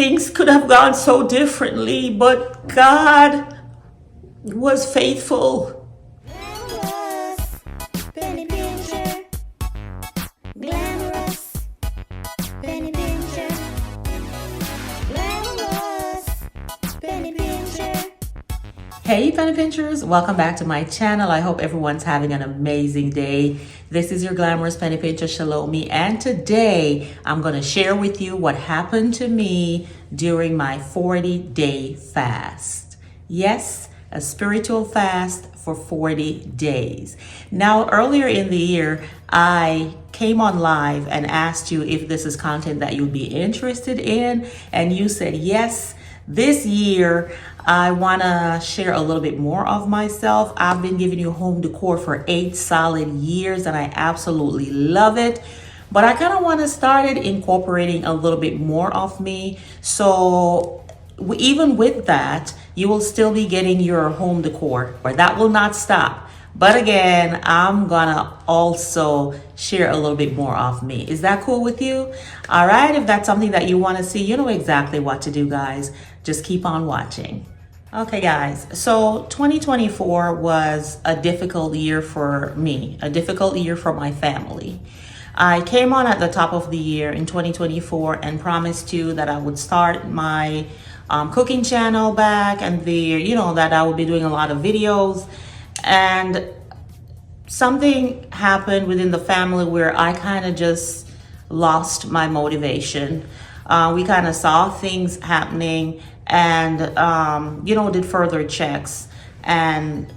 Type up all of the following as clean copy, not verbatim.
things could have gone so differently, but God was faithful. Glamorous, penny pincher. Glamorous, penny pincher. Glamorous, penny pincher. Hey penny pinchers, welcome back to my channel. I hope everyone's having an amazing day. This is your glamorous penny pincher, ChelomieC, and today I'm going to share with you what happened to me during my 40-day fast. Yes, a spiritual fast for 40 days. Now, earlier in the year, I came on live and asked you if this is content that you'd be interested in, and you said yes. This year, I want to share a little bit more of myself. I've been giving you home decor for 8 solid years and I absolutely love it. But I kind of want to start it incorporating a little bit more of me. So even with that, you will still be getting your home decor. That will not stop. But again, I'm gonna also share a little bit more of me. Is that cool with you? All right, if that's something that you want to see, you know exactly what to do, guys. Just keep on watching. Okay, guys, so 2024 was a difficult year for me, a difficult year for my family. I came on at the top of the year in 2024 and promised you that I would start my cooking channel back, and that I would be doing a lot of videos. And something happened within the family where I kind of just lost my motivation. We kind of saw things happening and, did further checks. And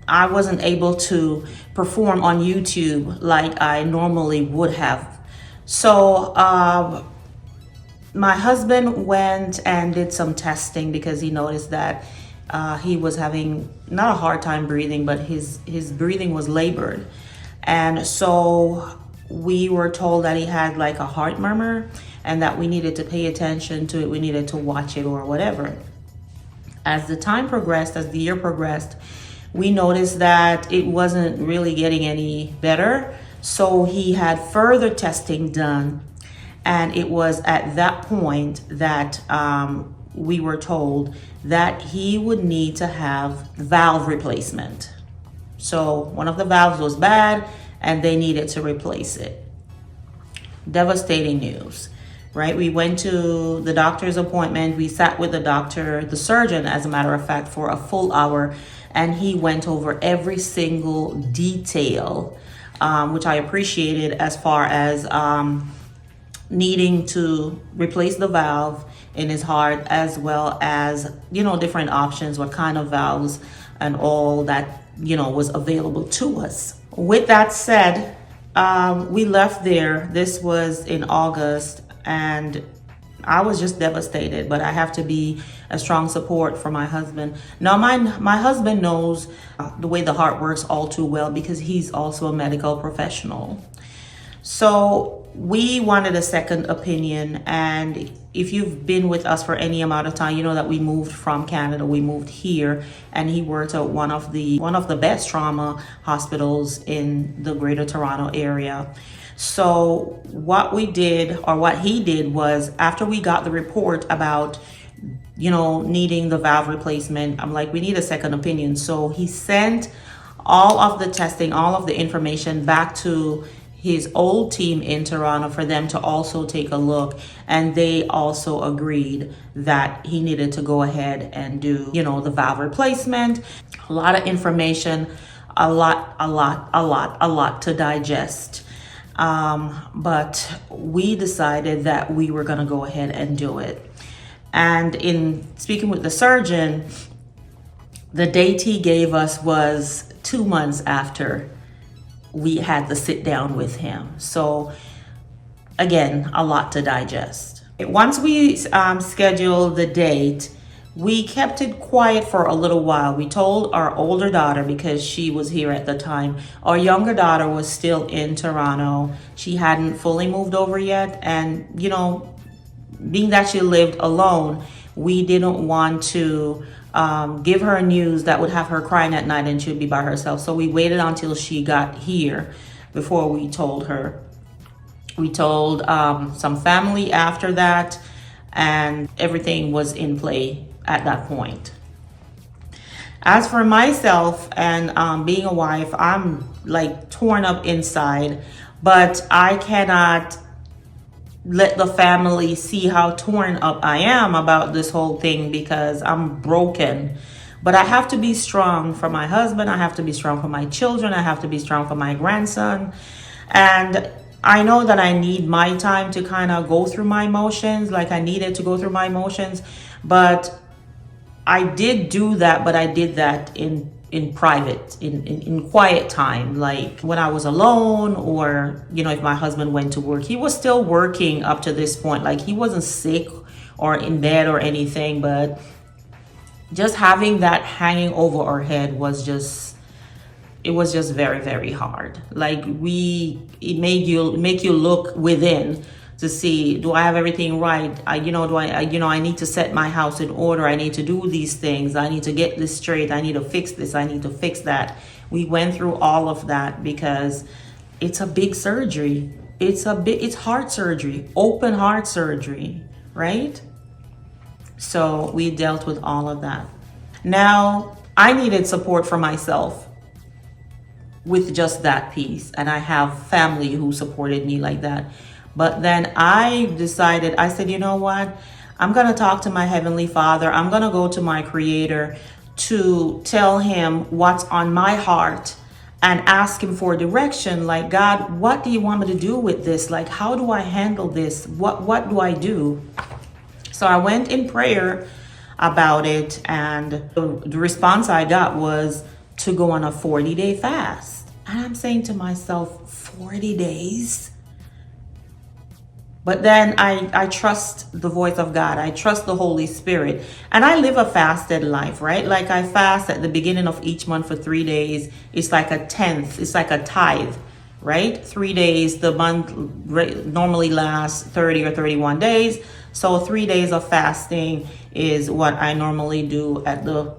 I wasn't able to perform on YouTube like I normally would have. So my husband went and did some testing because he noticed that he was having not a hard time breathing, but his breathing was labored. And so we were told that he had like a heart murmur and that we needed to pay attention to it. We needed to watch it or whatever. As the time progressed, as the year progressed, we noticed that it wasn't really getting any better. So he had further testing done. And it was at that point that we were told that he would need to have valve replacement. So one of the valves was bad and they needed to replace it. Devastating news, right? We went to the doctor's appointment. We sat with the doctor, the surgeon, as a matter of fact, for a full hour, and he went over every single detail, which I appreciated, as far as needing to replace the valve in his heart, as well as, different options, what kind of valves and all that, was available to us. With that said, we left there. This was in August and I was just devastated, but I have to be a strong support for my husband. Now, my husband knows the way the heart works all too well because he's also a medical professional. So we wanted a second opinion, and if you've been with us for any amount of time, you know that we moved from Canada. We moved here, and he worked at one of the best trauma hospitals in the Greater Toronto area. So what he did was, after we got the report about needing the valve replacement, I'm like, we need a second opinion. So he sent all of the testing, all of the information back to his old team in Toronto for them to also take a look, and they also agreed that he needed to go ahead and do the valve replacement. A lot of information, a lot to digest, but we decided that we were going to go ahead and do it. And in speaking with the surgeon, the date he gave us was 2 months after we had to sit down with him. So again, a lot to digest. Once we scheduled the date, we kept it quiet for a little while. We told our older daughter, because she was here at the time. Our younger daughter was still in Toronto. She hadn't fully moved over yet. And, being that she lived alone, we didn't want to give her news that would have her crying at night and she'd be by herself. So we waited until she got here before we told her. We told some family after that, and everything was in play at that point. As for myself and being a wife, I'm like torn up inside, but I cannot let the family see how torn up I am about this whole thing because I'm broken. But I have to be strong for my husband. I have to be strong for my children. I have to be strong for my grandson. And I know that I need my time to kind of go through my emotions, like I needed to go through my emotions. But I did do that, but I did that in private, in quiet time, like when I was alone, or if my husband went to work. He was still working up to this point, like he wasn't sick or in bed or anything, but just having that hanging over our head was just very, very hard. Like it make you look within to see, do I have everything right? I need to set my house in order. I need to do these things. I need to get this straight. I need to fix this. I need to fix that. We went through all of that because it's a big surgery. It's heart surgery, open heart surgery, right? So we dealt with all of that. Now, I needed support for myself with just that piece. And I have family who supported me like that. But then I decided, I said, you know what? I'm going to talk to my Heavenly Father. I'm going to go to my Creator to tell him what's on my heart and ask him for direction. Like, God, what do you want me to do with this? Like, how do I handle this? What do I do? So I went in prayer about it, and the response I got was to go on a 40-day fast. And I'm saying to myself, 40 days? But then I trust the voice of God. I trust the Holy Spirit. And I live a fasted life, right? Like I fast at the beginning of each month for 3 days. It's like a tenth. It's like a tithe, right? 3 days. The month normally lasts 30 or 31 days. So 3 days of fasting is what I normally do at the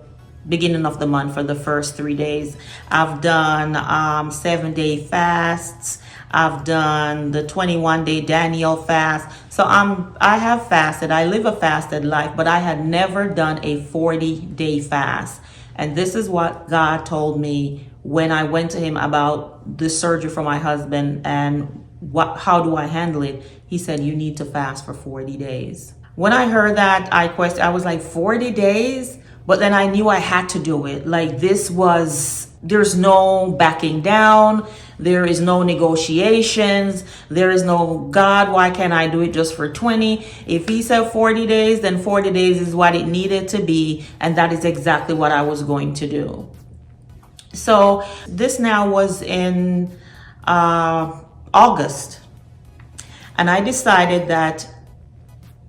beginning of the month for the first 3 days. I've done 7-day fasts. I've done the 21-day Daniel fast. So I have fasted. I live a fasted life, but I had never done a 40-day fast. And this is what God told me when I went to him about the surgery for my husband and how do I handle it. He said, you need to fast for 40 days. When I heard that, I was like, 40 days? But then I knew I had to do it. Like there's no backing down. There is no negotiations. There is no, God, why can't I do it just for 20? If he said 40 days, then 40 days is what it needed to be. And that is exactly what I was going to do. So this now was in August. And I decided that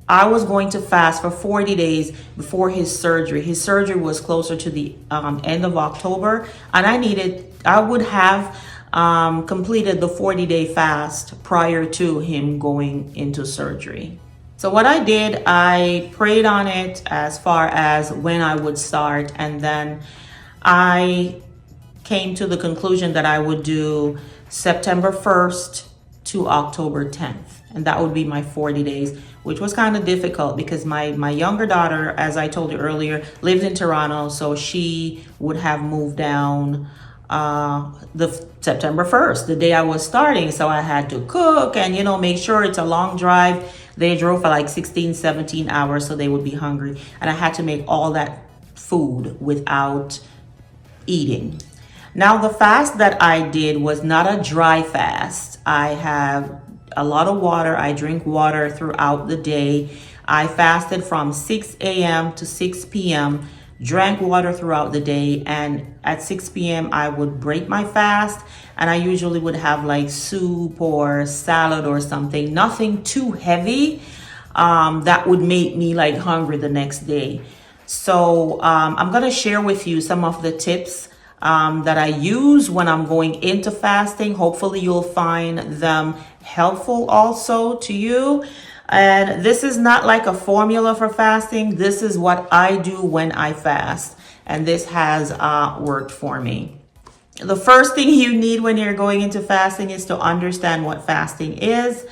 I was going to fast for 40 days before his surgery. His surgery was closer to the end of October. And I would have completed the 40-day fast prior to him going into surgery. So what I did, I prayed on it as far as when I would start. And then I came to the conclusion that I would do September 1st to October 10th. And that would be my 40 days, which was kind of difficult because my younger daughter, as I told you earlier, lives in Toronto. So she would have moved down the September 1st, the day I was starting. So I had to cook and, make sure it's a long drive. They drove for like 16, 17 hours, so they would be hungry. And I had to make all that food without eating. Now, the fast that I did was not a dry fast. I have a lot of water. I drink water throughout the day. I fasted from 6 a.m. to 6 p.m., drank water throughout the day, and at 6 p.m. I would break my fast, and I usually would have like soup or salad or something, nothing too heavy that would make me like hungry the next day. So I'm gonna share with you some of the tips that I use when I'm going into fasting. Hopefully you'll find them helpful also to you. And this is not like a formula for fasting. This is what I do when I fast. And this has worked for me. The first thing you need when you're going into fasting is to understand what fasting is.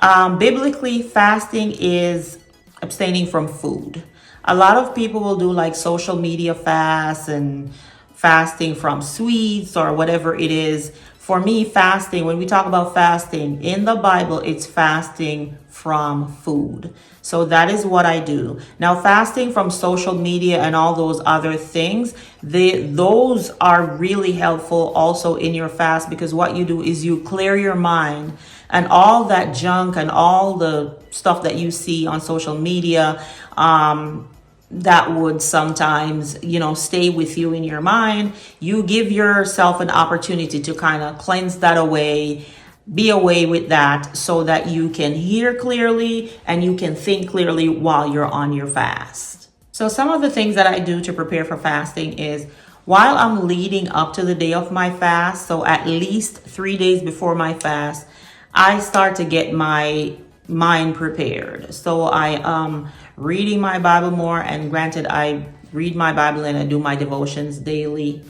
Biblically, fasting is abstaining from food. A lot of people will do like social media fasts and fasting from sweets or whatever it is. For me, fasting, when we talk about fasting in the Bible, it's fasting from food. So that is what I do. Now, fasting from social media and all those other things, those are really helpful also in your fast, because what you do is you clear your mind, and all that junk and all the stuff that you see on social media, that would sometimes, stay with you in your mind. You give yourself an opportunity to kind of cleanse that away, be away with that, so that you can hear clearly and you can think clearly while you're on your fast. So some of the things that I do to prepare for fasting is, while I'm leading up to the day of my fast, so at least 3 days before my fast, I start to get my mind prepared. So I reading my Bible more, and granted, I read my Bible and I do my devotions daily,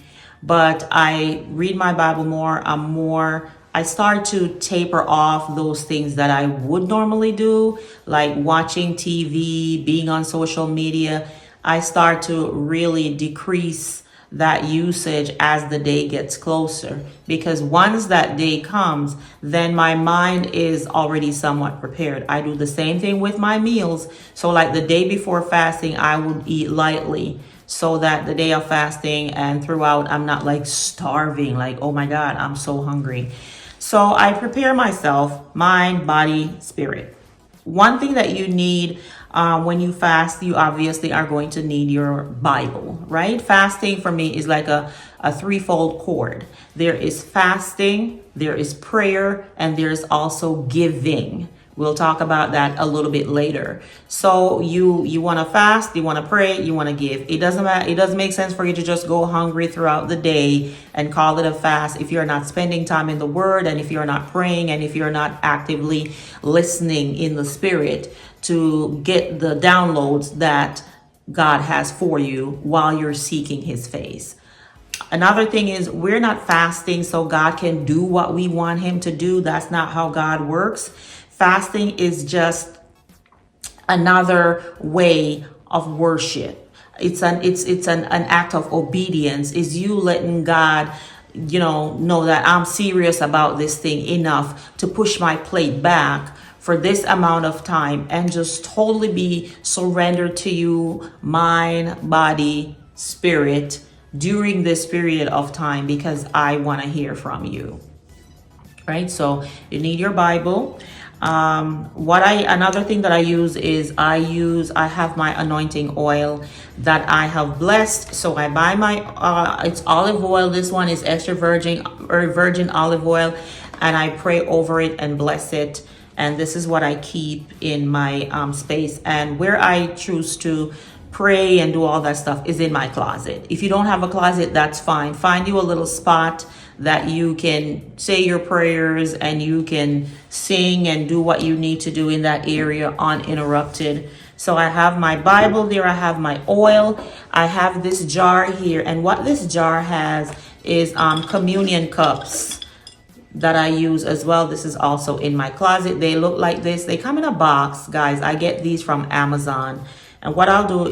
but I read my Bible more. I start to taper off those things that I would normally do, like watching TV, being on social media. I start to really decrease that usage as the day gets closer, because once that day comes, then my mind is already somewhat prepared. I do the same thing with my meals. So like the day before fasting, I would eat lightly, so that the day of fasting and throughout, I'm not like starving, like, oh my God, I'm so hungry. So I prepare myself, mind, body, spirit. One thing that you need when you fast, you obviously are going to need your Bible, right? Fasting for me is like a threefold cord. There is fasting, there is prayer, and there's also giving. We'll talk about that a little bit later. So you want to fast, you want to pray, you want to give. It doesn't make sense for you to just go hungry throughout the day and call it a fast if you're not spending time in the Word, and if you're not praying, and if you're not actively listening in the Spirit to get the downloads that God has for you while you're seeking His face. Another thing is, we're not fasting so God can do what we want Him to do. That's not how God works. Fasting is just another way of worship. It's an act of obedience. Is you letting God, know that I'm serious about this thing enough to push my plate back for this amount of time and just totally be surrendered to you, mind, body, spirit, during this period of time, because I want to hear from you. Right? So you need your Bible. Another thing that I use is I have my anointing oil that I have blessed. So I buy it's olive oil. This one is extra virgin or virgin olive oil, and I pray over it and bless it. And this is what I keep in my space. And where I choose to pray and do all that stuff is in my closet. If you don't have a closet, that's fine. Find you a little spot that you can say your prayers and you can sing and do what you need to do in that area uninterrupted. So I have my Bible there, I have my oil, I have this jar here, and what this jar has is communion cups that I use as well. This is also in my closet. They look like this. They come in a box, guys. I get these from Amazon. And what I'll do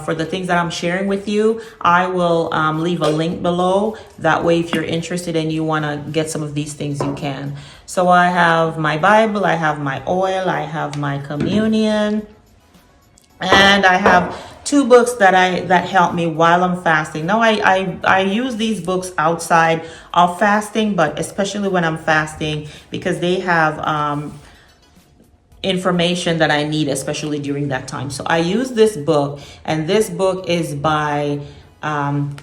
for the things that I'm sharing with you, I will leave a link below. That way, if you're interested and you want to get some of these things, you can. So I have my Bible, I have my oil, I have my communion, and I have 2 books that help me while I'm fasting. Now, I use these books outside of fasting, but especially when I'm fasting, because they have information that I need, especially during that time. So I use this book, and this book is by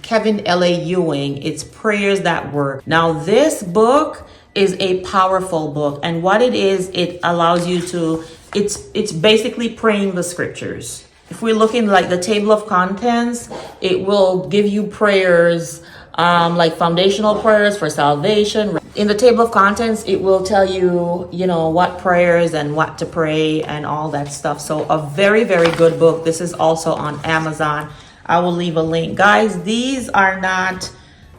Kevin L.A. Ewing. It's Prayers That Work. Now, this book is a powerful book, and what it is, it allows you to, it's basically praying the scriptures. If we look in like the table of contents, it will give you prayers, like foundational prayers for salvation. In the table of contents, it will tell you, what prayers and what to pray and all that stuff. So a very, very good book. This is also on Amazon. I will leave a link. Guys,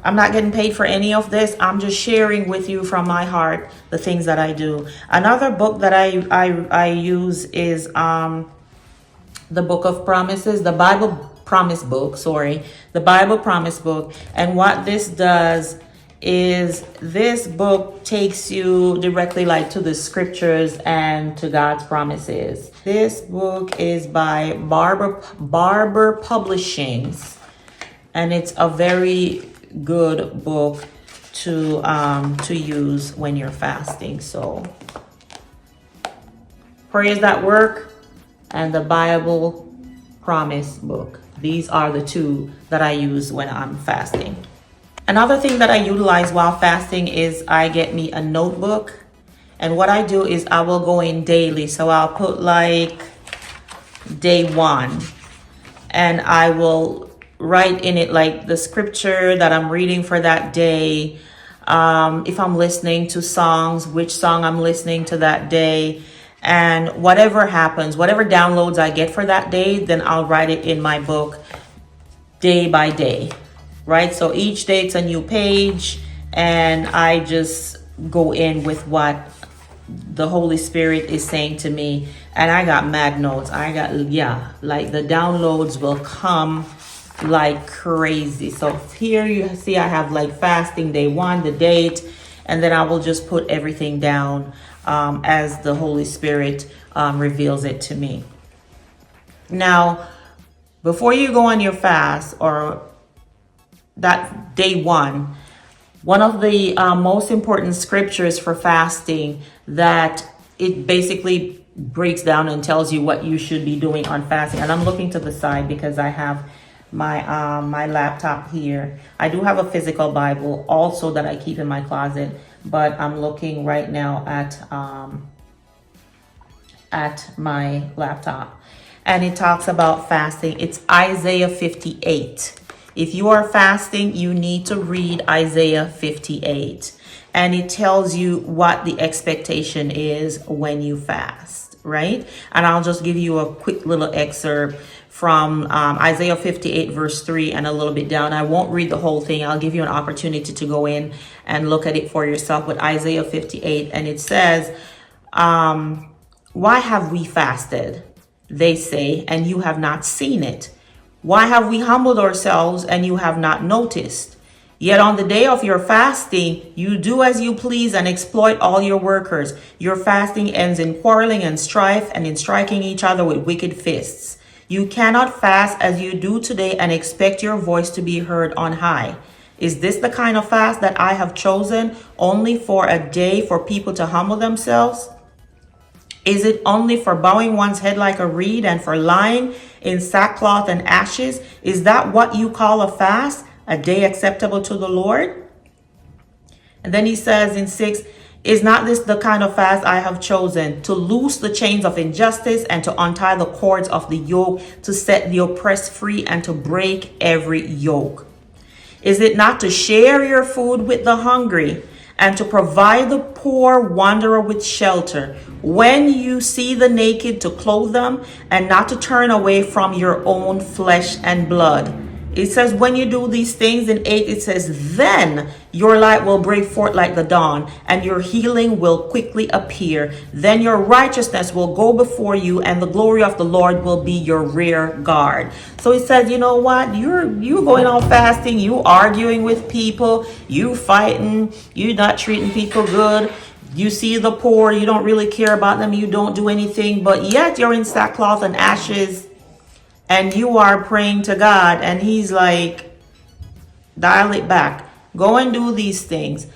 I'm not getting paid for any of this. I'm just sharing with you from my heart the things that I do. Another book that I use is the book of promises, the Bible promise book, sorry, the Bible promise book. And what this does is this book takes you directly like to the scriptures and to God's promises. This book is by Barber Publishings, and it's a very good book to use when you're fasting. So Prayers That Work and the Bible Promise book. These are the two that I use when I'm fasting. Another thing that I utilize while fasting is I get me a notebook. And what I do is I will go in daily. So I'll put like day 1. And I will write in it like the scripture that I'm reading for that day. If I'm listening to songs, which song I'm listening to that day. And whatever happens, whatever downloads I get for that day, then I'll write it in my book day by day, right? So each day it's a new page, and I just go in with what the Holy Spirit is saying to me. And I got mad notes. Like the downloads will come like crazy. So here you see I have like fasting day 1, the date, and then I will just put everything down as the Holy Spirit reveals it to me. Now, before you go on your fast or that day 1, one of the most important scriptures for fasting that it basically breaks down and tells you what you should be doing on fasting. And I'm looking to the side because I have my my laptop here. I do have a physical Bible also that I keep in my closet, but I'm looking right now at my laptop, and it talks about fasting. It's Isaiah 58. If you are fasting, you need to read Isaiah 58, and it tells you what the expectation is when you fast, right? And I'll just give you a quick little excerpt from Isaiah 58 verse 3 and a little bit down. I won't read the whole thing. I'll give you an opportunity to go in and look at it for yourself with Isaiah 58. And it says, why have we fasted, they say, and you have not seen it? Why have we humbled ourselves and you have not noticed? Yet on the day of your fasting, you do as you please and exploit all your workers. Your fasting ends in quarreling and strife and in striking each other with wicked fists. You cannot fast as you do today and expect your voice to be heard on high. Is this the kind of fast that I have chosen, only for a day for people to humble themselves? Is it only for bowing one's head like a reed and for lying in sackcloth and ashes? Is that what you call a fast, a day acceptable to the Lord? And then he says in 6, is not this the kind of fast I have chosen, to loose the chains of injustice and to untie the cords of the yoke, to set the oppressed free and to break every yoke? Is it not to share your food with the hungry and to provide the poor wanderer with shelter? When you see the naked, to clothe them and not to turn away from your own flesh and blood? It says, when you do these things, in 8, it says, then your light will break forth like the dawn, and your healing will quickly appear. Then your righteousness will go before you, and the glory of the Lord will be your rear guard. So it says, you know what? You're going on fasting, you arguing with people, you fighting, you not treating people good. You see the poor, you don't really care about them, you don't do anything, but yet you're in sackcloth and ashes. And you are praying to God, and he's like, dial it back. Go and do these things.